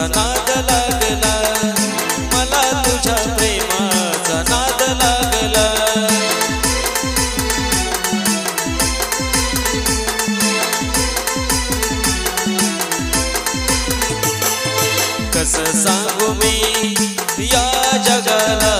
नाद लागला, मला तुझ्या प्रेमाचा नाद लागला। कसं सांगू मी या जगाला,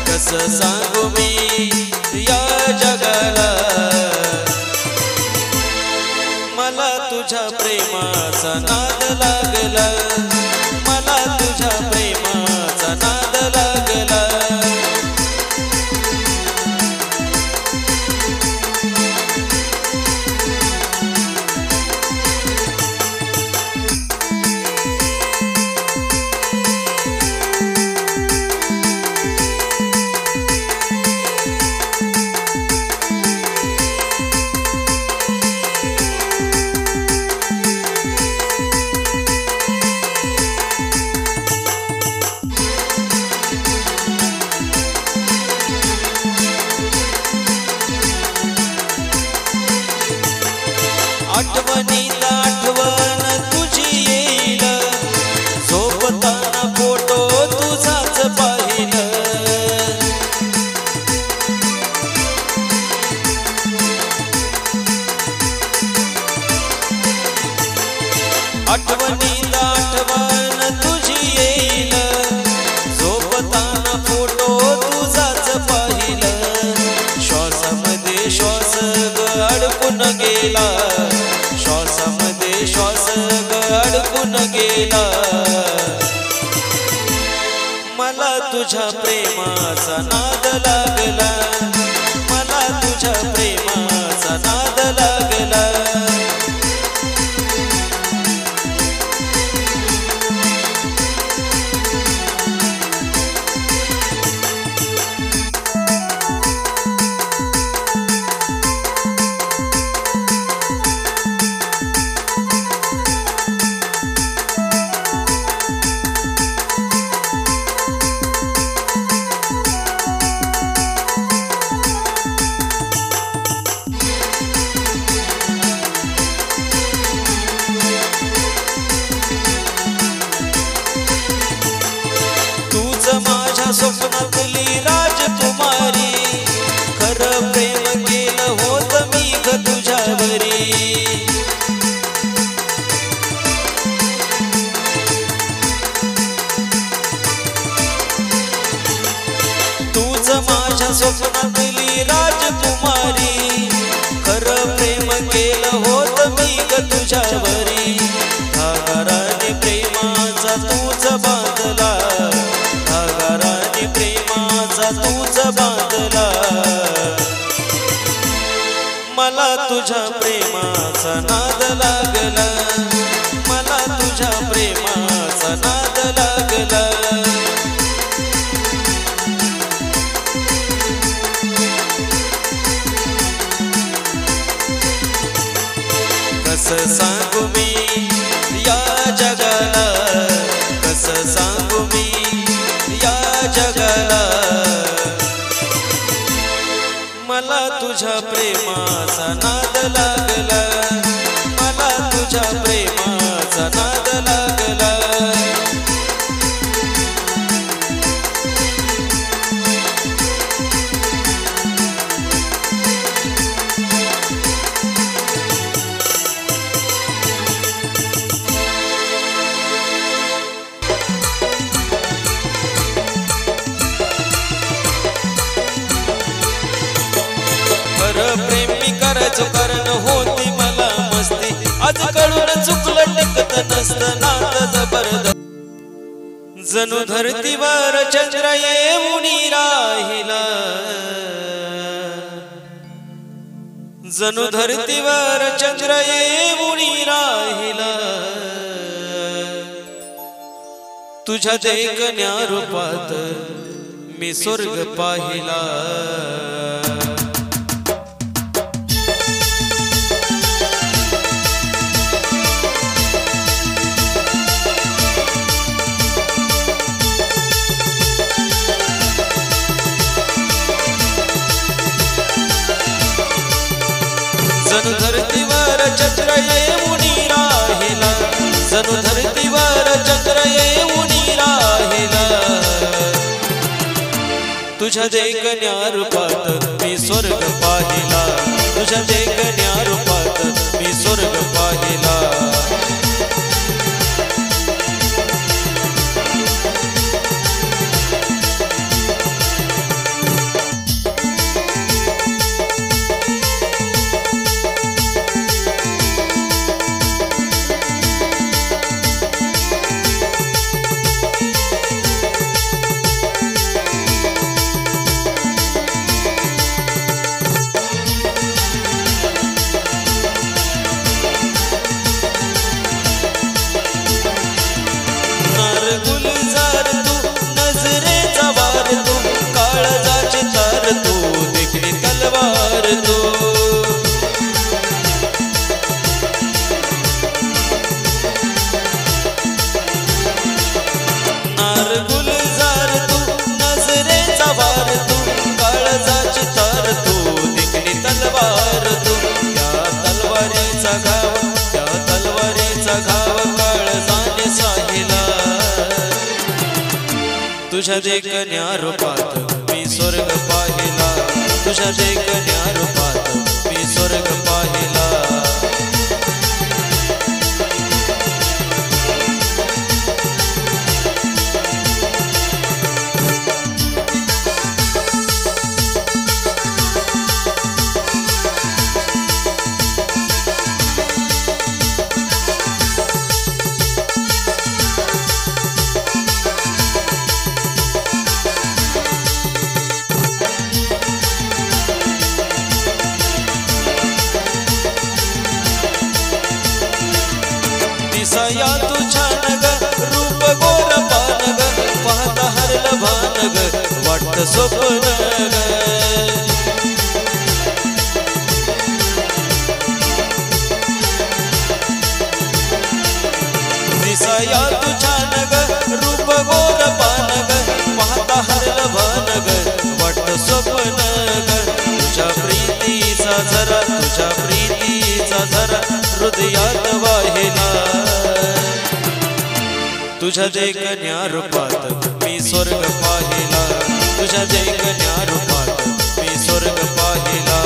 कसं सांगू मी या जगाला, मला तुझ्या प्रेमाचा नाद लागला, मला तुझ्या प्रेमाचा नाद लागला। आठवणीला आठवण तुझी येईल, झोपताना फोटो तुझाच पाहिलं। आठवणीला आठवण तुझी येईल, झोपताना फोटो तुझाच पाहिलं। श्वासामध्ये श्वास अडकून गेला, श्वासामध्ये श्वास अडकून गेला, मला तुझ्या प्रेमाचा नाद लागला, मला तुझ्या प्रेमाचा नाद लागला। माझ्या स्वप्नातली राजकुमारी, खरं प्रेम केलं होत मी ग तुझ्यावरी। तूच माझ्या स्वप्नातली राजकुमारी, खरं प्रेम केलं होत मी ग तुझ्यावरी। धागाराने प्रेमाचा तूच बांधला, धागाराने प्रेमाचा तूच बांधला, मला तुझ्या प्रेमाचा नाद लागला, मला तुझ्या प्रेमाचा नाद लागला। कसं सांगू मी या जगाला, कसं सांगू मी या जगाला, मला तुझ्या प्रेमाचा नाद लागला, मला तुझ्या प्रेमाचा नाद लागला। खरं प्रेम मी करायचो कारण होती मला मस्ती, आज कळून चुकलं टिकत नसतं नातं जबरदस्त। जणू धरतीवर चंद्र येऊन राहिला, जणू धरतीवर चंद्र येऊन राहिला, तुझ्या देखण्या रूपात मी स्वर्ग पाहिला। जणू धरतीवर चंद्र येऊन राहिला, जणू धरतीवर चंद्र तुझ्या देखण्या रूपात मी स्वर्ग पाहिला, तुझ्या देखण्या रूपात मी स्वर्ग पाहिला. गुलजार तू नजरेचा वार तू, काळजाची तार तू, देखणी तलवार तू. नार गुलजार तू नजरेचा वार तू, काळजाची तार तू, देखणी तलवार तू. त्या तलवारीचा घाव, त्या तलवारीचा घाव काळजाने साहिला. तुझ्या देखण्या रूपात मी स्वर्ग पाहिला, तुझ्या देखण्या रूपात मी स्वर्ग पाहिला. दिसाया तू छान ग, रूप गोर पान ग, पाहता हरलं भान ग, वाटत स्वप्न ग. दिसाया तू छान ग, रूप गोर पान ग, पाहता हरलं भान ग, वाटत स्वप्न ग. तुझ्या प्रीतीचा झरा, तुझ्या प्रीतीचा झरा हृदयात वाहिला. तुझ्या देखण्या रूपात मी स्वर्ग पाहिला, तुझ्या देखण्या रूपात मी स्वर्ग पाहिला.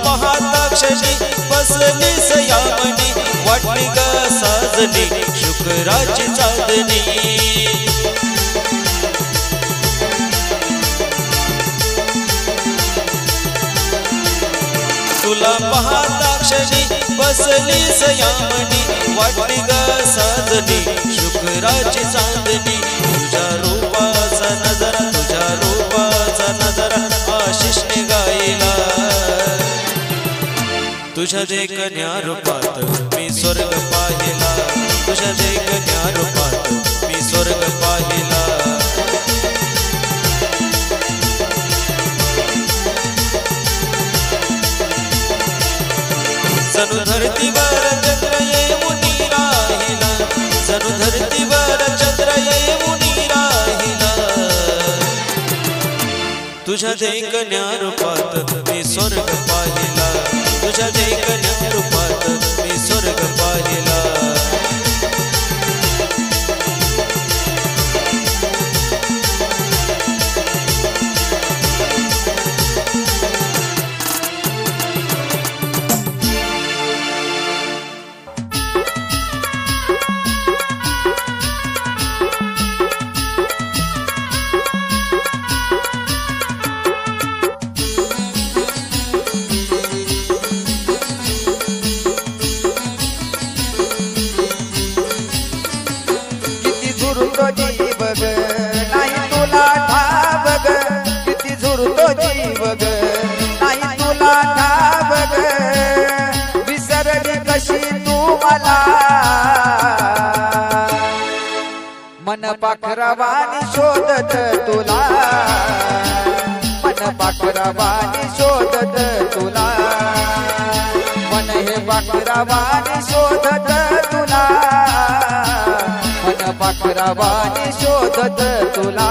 पाहता क्षणी बसली सयामणी, वाटली ग साजनी शुक्राची चांदणी. तुला पाहता क्षणी बसली सयामणी, वाटली ग साजनी शुक्राची चांदणी. तुझ्या रूपाचा नजरा, तुझ्या रूपाचा नजरा आशिषने गायला. तुझ्या देखण्या रूपात मी स्वर्ग पाहिला, तुझ्या देखण्या रूपात मी स्वर्ग पाहिला. जणू धरतीवर चंद्र येऊन राहिला, जणू धरतीवर चंद्र येऊन राहिला. तुझ्या देखण्या रूपात मी स्वर्ग पाहिला, तुझ्या देखण्या रूपात मी स्वर्ग पाहिला. मन पाखरावानी शोधत तुला, मन पाखरावानी शोधत तुला, मन हे पाखरावानी शोधत तुला, मन पाखरावानी शोधत तुला.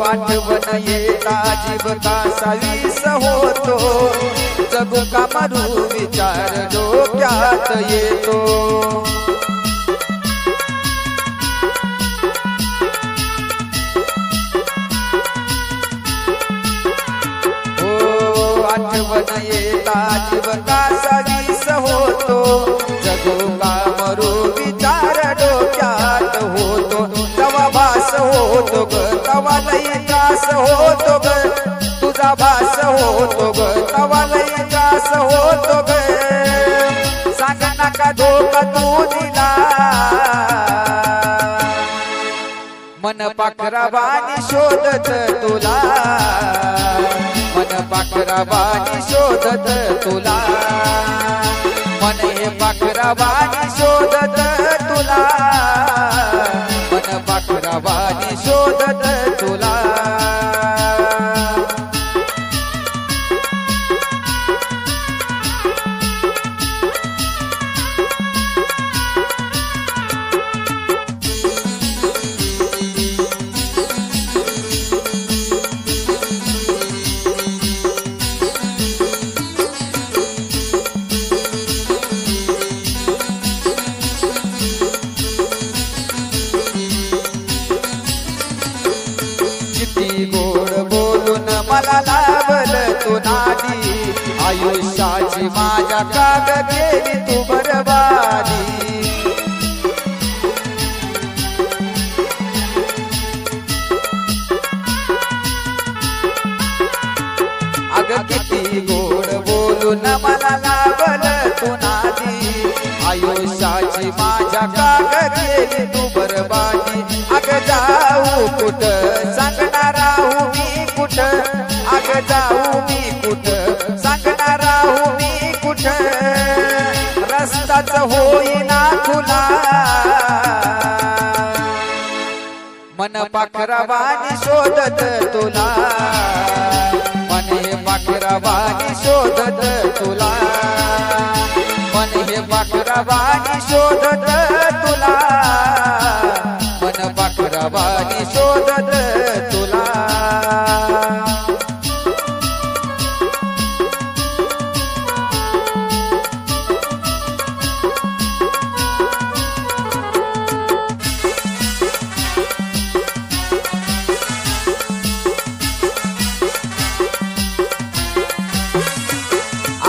आठवण येता जीव कासावीस होतो, जगू का मरू विचार डोक्यात येतो. हो आठवण येता जीव कासावीस होतो, जगू का मरू विचार डोक्यात होतो. तवा भास होतो ग तवा लई त्रास होतो ग, तुझा भास होतो ग तवा लई त्रास होतो ग. सांग नका धोका तू दिला, मन पाखरावानी शोधत तुला, मन पाखरावानी शोधत तुला, मन हे पाखरावानी शोधत तुला, मन पाखरावानी शोधत तुला. गोड बोलून मला लावल तू नादी, आयुष्याची माझ्या काग केली तू बरबादी. अग किती गोड बोलून मला लावल तू नादी, आयुष्याची माझ्या काग केली तू बरबादी. अग जाऊ कुठ सांगणार राहू मी कुठ, अग जाऊ मी कुठ सांगणार राहू मी कुठ, रस्ताच होईना खुला, मन पाखरावानी शोधत तुला, मन हे पाखरावानी शोधत तुला, मन हे पाखरावानी शोधत तुला, मन पाखरावानी शोधत तुला.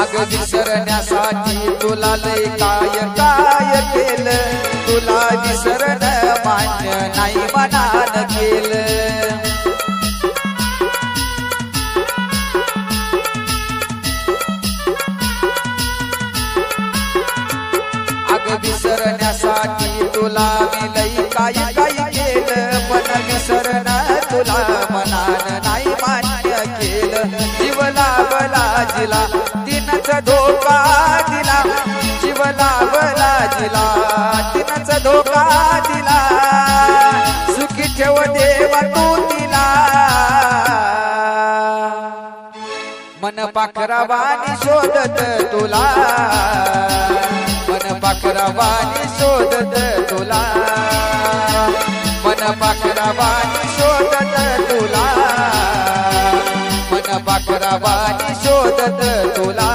अग विसरण्यासाठी तुला लय काय काय केलं, तुला विसरण मान्य नाही मनान केलं. अग विसरण्यासाठी तुला मी लय काय काय केलं, पण विसरण तुला मनान नाही मान्य केलं. जीव लावला जिला तिनच धोका दिला, जीव लावला जिला तिनच धोका दिला, सुखी ठेव देवा तू तिला, मन पाखरावानी शोधत तुला, मन पाखरावानी शोधत तुला, मन पाखरावानी शोधत तुला, मन पाखरावानी शोधत तुला.